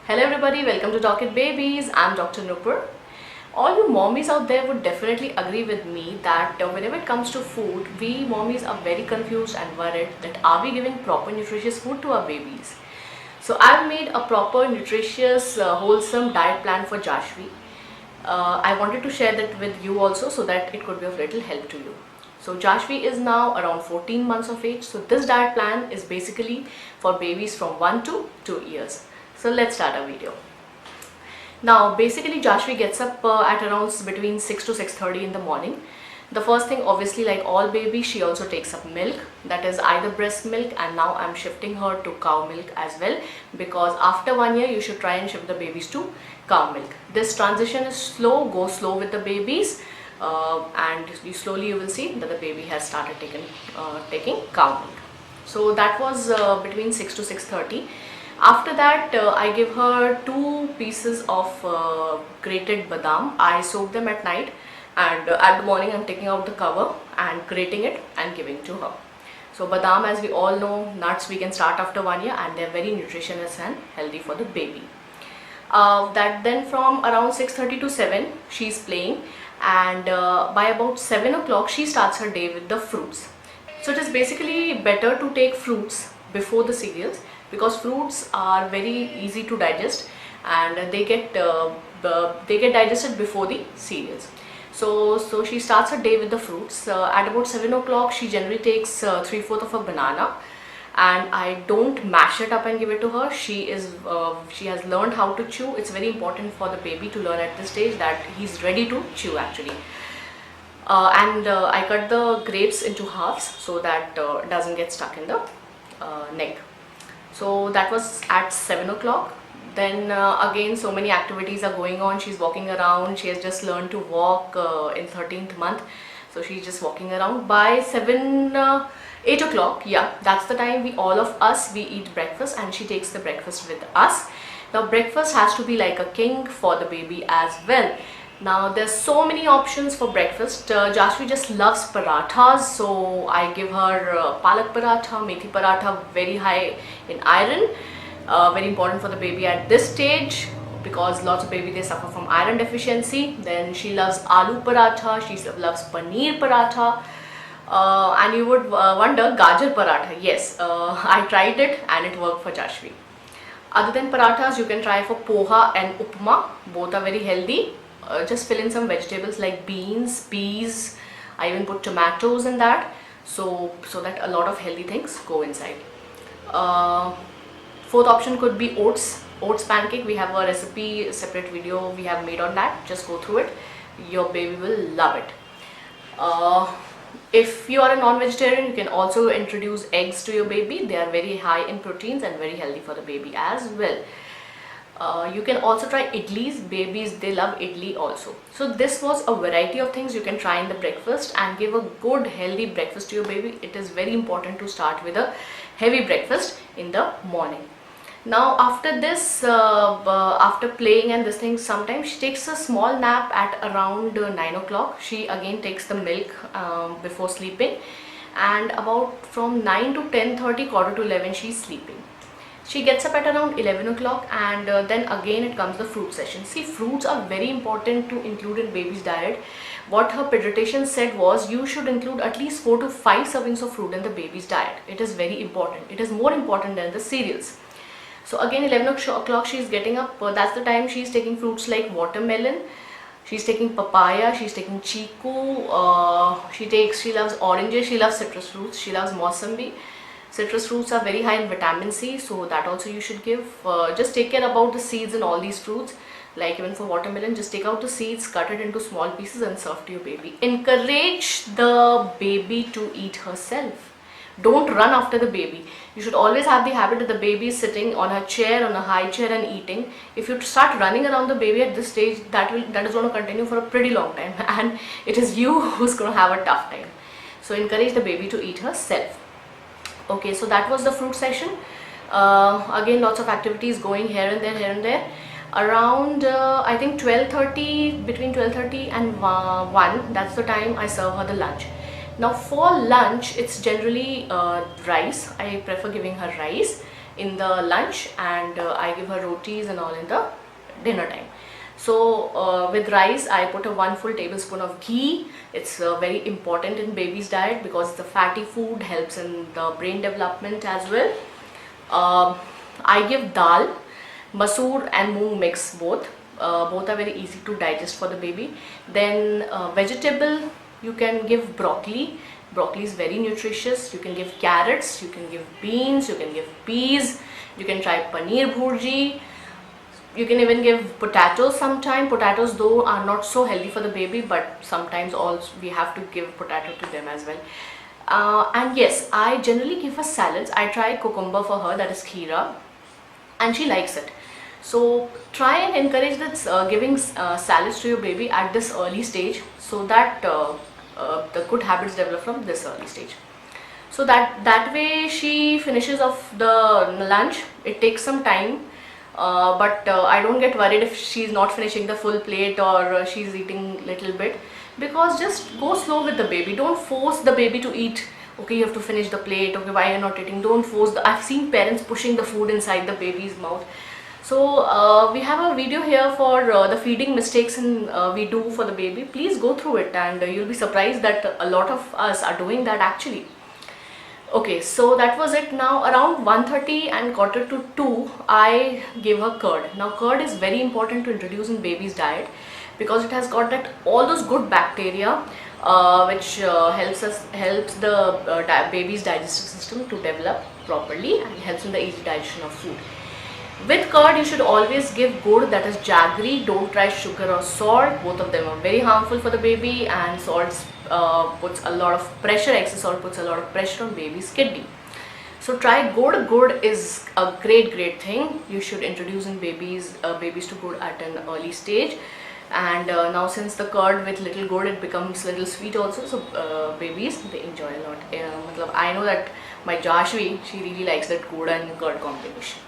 Hello everybody, welcome to Talk It Babies. I'm Dr. Nupur. All you mommies out there would definitely agree with me that whenever it comes to food, we mommies are very confused and worried that are we giving proper nutritious food to our babies. So I've made a proper nutritious wholesome diet plan for Jashvi. I wanted to share that with you also so that it could be of little help to you. So Jashvi is now around 14 months of age. So this diet plan is basically for babies from 1 to 2 years. So let's start our video. Now basically Jashvi gets up at around between 6 to 6:30 in the morning. The first thing, obviously, like all babies, she also takes up milk, that is either breast milk, and now I'm shifting her to cow milk as well, because after 1 year you should try and shift the babies to cow milk. This transition is slow, go slow with the babies, and slowly you will see that the baby has started taking cow milk. So that was between 6 to 6:30. After that, I give her 2 pieces of grated badam. I soak them at night, and at the morning I'm taking out the cover and grating it and giving to her. So badam, as we all know, nuts we can start after 1 year, and they're very nutritious and healthy for the baby. That then from around 6:30 to 7 she's playing, and by about 7 o'clock she starts her day with the fruits. So it is basically better to take fruits before the cereals, because fruits are very easy to digest, and they get digested before the cereals. So she starts her day with the fruits. At about 7 o'clock she generally takes 3/4 of a banana, and I don't mash it up and give it to her. She has learned how to chew. It's very important for the baby to learn at this stage that he's ready to chew actually. And I cut the grapes into halves so that it doesn't get stuck in the neck. So that was at 7 o'clock. Then again, so many activities are going on. She's walking around. She has just learned to walk in 13th month. So she's just walking around. By 8 o'clock, yeah, that's the time all of us eat breakfast, and she takes the breakfast with us. Now breakfast has to be like a king for the baby as well. Now there's so many options for breakfast. Jashvi just loves parathas, so I give her palak paratha, methi paratha, very high in iron, very important for the baby at this stage, because lots of baby they suffer from iron deficiency. Then she loves aloo paratha, she loves paneer paratha, and you would wonder, gajar paratha. Yes, I tried it and it worked for Jashvi. Other than parathas, you can try for poha and upma. Both are very healthy. Just fill in some vegetables like beans, peas. I even put tomatoes in that, so that a lot of healthy things go inside. Fourth option could be oats pancake. We have a recipe, separate video we have made on that. Just go through it. Your baby will love it. If you are a non-vegetarian, you can also introduce eggs to your baby. They are very high in proteins and very healthy for the baby as well. You can also try idlis. Babies, they love idli also. So this was a variety of things you can try in the breakfast and give a good healthy breakfast to your baby. It is very important to start with a heavy breakfast in the morning. Now after this, after playing and this thing, sometimes she takes a small nap at around 9 o'clock. She again takes the milk before sleeping, and about from 9 to 10:30, quarter to 11 she's sleeping. She gets up at around 11 o'clock, and then again it comes the fruit session. See, fruits are very important to include in baby's diet. What her pediatrician said was you should include at least 4 to 5 servings of fruit in the baby's diet. It is very important. It is more important than the cereals. So again 11 o'clock she's getting up. That's the time she's taking fruits like watermelon. She's taking papaya. She's taking chiku. She loves oranges. She loves citrus fruits. She loves mossambi. Citrus fruits are very high in vitamin C, so that also you should give. Just take care about the seeds in all these fruits. Like even for watermelon, just take out the seeds, cut it into small pieces and serve to your baby. Encourage the baby to eat herself. Don't run after the baby. You should always have the habit that the baby is sitting on a chair, on a high chair, and eating. If you start running around the baby at this stage, that is going to continue for a pretty long time, and it is you who's going to have a tough time. So encourage the baby to eat herself. Okay, so that was the fruit session. Again, lots of activities going here and there. Around I think 12:30, between 12:30 and 1, that's the time I serve her the lunch. Now for lunch, it's generally rice. I prefer giving her rice, in the lunch, and I give her rotis and all in the dinner time. So with rice I put a 1 full tablespoon of ghee. It's very important in baby's diet because the fatty food helps in the brain development as well. I give dal, masoor and moong mix both. Both are very easy to digest for the baby. Then vegetable, you can give broccoli. Broccoli is very nutritious. You can give carrots, you can give beans, you can give peas, you can try paneer bhurji. You can even give potatoes sometime. Potatoes though are not so healthy for the baby, but sometimes also we have to give potato to them as well. And yes, I generally give her salads. I try cucumber for her, that is kheera, and she likes it. So try and encourage this giving salads to your baby at this early stage, so that the good habits develop from this early stage. So that way she finishes off the lunch. It takes some time, but I don't get worried if she's not finishing the full plate or she's eating little bit, because just go slow with the baby. Don't force the baby to eat. Okay, you have to finish the plate. Okay, why you're not eating? Don't force I've seen parents pushing the food inside the baby's mouth. So we have a video here for the feeding mistakes we do for the baby. Please go through it, and you'll be surprised that a lot of us are doing that actually. Okay, so that was it. Now around 1:30 and quarter to 2, I gave her curd. Now curd is very important to introduce in baby's diet because it has got that all those good bacteria which helps the baby's digestive system to develop properly and helps in the easy digestion of food. With curd, you should always give gur, that is jaggery. Don't try sugar or salt. Both of them are very harmful for the baby, and salt puts a lot of pressure. Excess salt puts a lot of pressure on baby's kidney. So try gur. Gur is a great thing. You should introduce in babies to gur at an early stage. And now since the curd with little gur, it becomes little sweet also. So babies, they enjoy a lot. I know that my Jashvi, she really likes that gur and curd combination.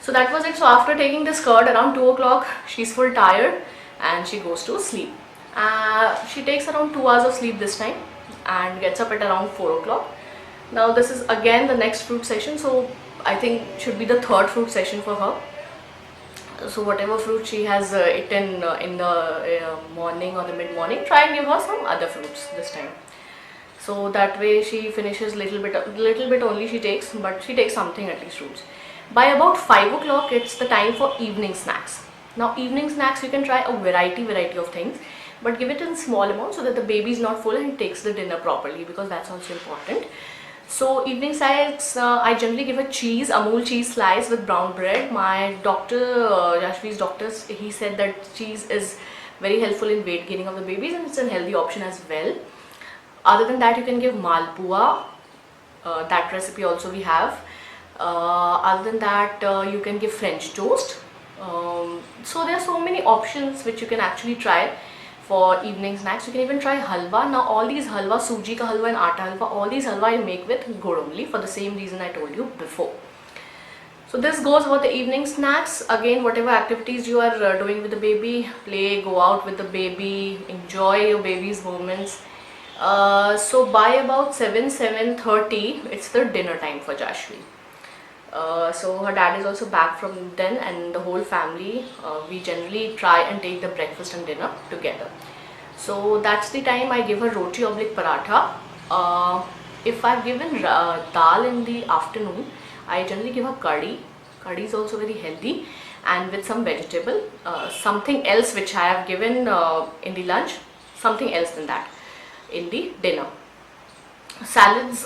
So that was it. So after taking this curd around 2 o'clock, she's full tired and she goes to sleep. She takes around 2 hours of sleep this time and gets up at around 4 o'clock. Now this is again the next fruit session. So I think should be the third fruit session for her. So whatever fruit she has eaten in the morning or the mid-morning, try and give her some other fruits this time. So that way she finishes little bit only she takes, but she takes something, at least fruits. By about 5 o'clock, it's the time for evening snacks. Now evening snacks, you can try a variety of things, but give it in small amounts so that the baby is not full and takes the dinner properly, because that's also important. So evening snacks, I generally give a cheese, Amul cheese slice with brown bread. My doctor, Yashvi's doctor, he said that cheese is very helpful in weight gaining of the babies, and it's a healthy option as well. Other than that, you can give malpua. That recipe also we have. Other than that, you can give French toast. So there are so many options which you can actually try for evening snacks. You can even try halwa. Now all these halwa, suji ka halwa and atta halwa, all these halwa I make with gur only, for the same reason I told you before. So this goes for the evening snacks. Again, whatever activities you are doing with the baby, play, go out with the baby, enjoy your baby's moments. So by about 7:30, it's the dinner time for Jashvi. So her dad is also back from then, and the whole family, we generally try and take the breakfast and dinner together. So that's the time I give her roti oblique paratha. If I've given dal in the afternoon, I generally give her curry. Curry is also very healthy, and with some vegetable. Something else which I have given in the lunch, something else than that in the dinner. Salads,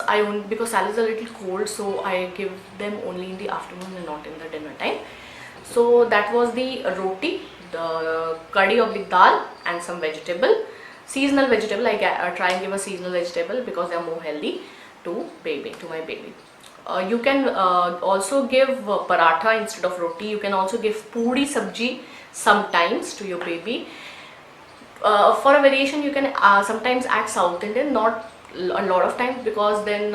because salads are a little cold, so I give them only in the afternoon and not in the dinner time. So that was the roti, the curry of the dal, and some vegetable, seasonal vegetable. I try and give a seasonal vegetable because they are more healthy to my baby. You can also give paratha instead of roti. You can also give puri sabji sometimes to your baby. For a variation, you can sometimes add South Indian, not a lot of times, because then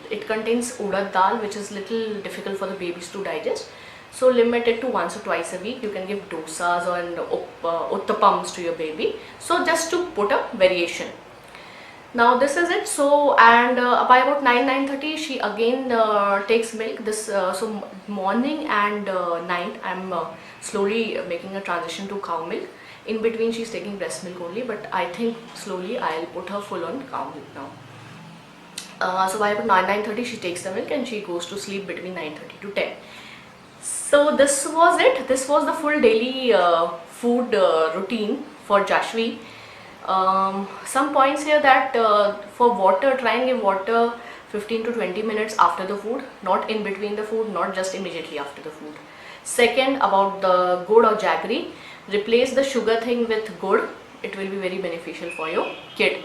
it contains urad dal, which is little difficult for the babies to digest. So limit it to once or twice a week. You can give dosas or uttapams to your baby. So just to put a variation. Now this is it. So, and by about 9:30 she again takes milk. This morning and night I'm slowly making a transition to cow milk. In between she's taking breast milk only, but I think slowly I'll put her full on cow milk now. So by about 9:30 she takes the milk and she goes to sleep between 9:30 to 10. So this was it. This was the full daily food routine for Jashvi. Some points here that for water, try and give water 15 to 20 minutes after the food, not in between the food, not just immediately after the food. Second, about the good or jaggery, replace the sugar thing with good. It will be very beneficial for your kid.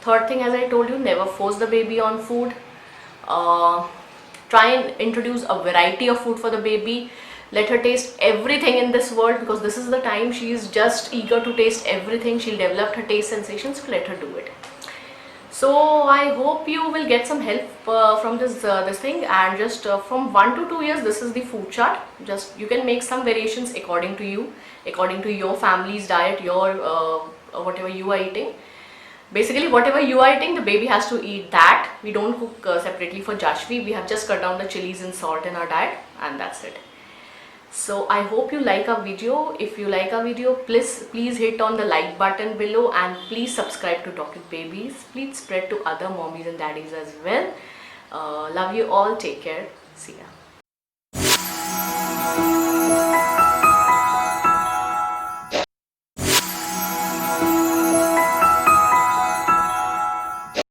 Third thing, as I told you, never force the baby on food. Try and introduce a variety of food for the baby. Let her taste everything in this world, because this is the time she is just eager to taste everything. She'll develop her taste sensations, so let her do it. So I hope you will get some help from this thing, and just from 1 to 2 years this is the food chart. Just you can make some variations according to you, according to your family's diet, your whatever you are eating. Basically whatever you are eating, the baby has to eat that. We don't cook separately for Jashvi. We have just cut down the chilies and salt in our diet, and that's it. So I hope you like our video. If you like our video, please hit on the like button below, and please subscribe to Talk It Babies. Please spread to other mommies and daddies as well. Love you all. Take care. See ya.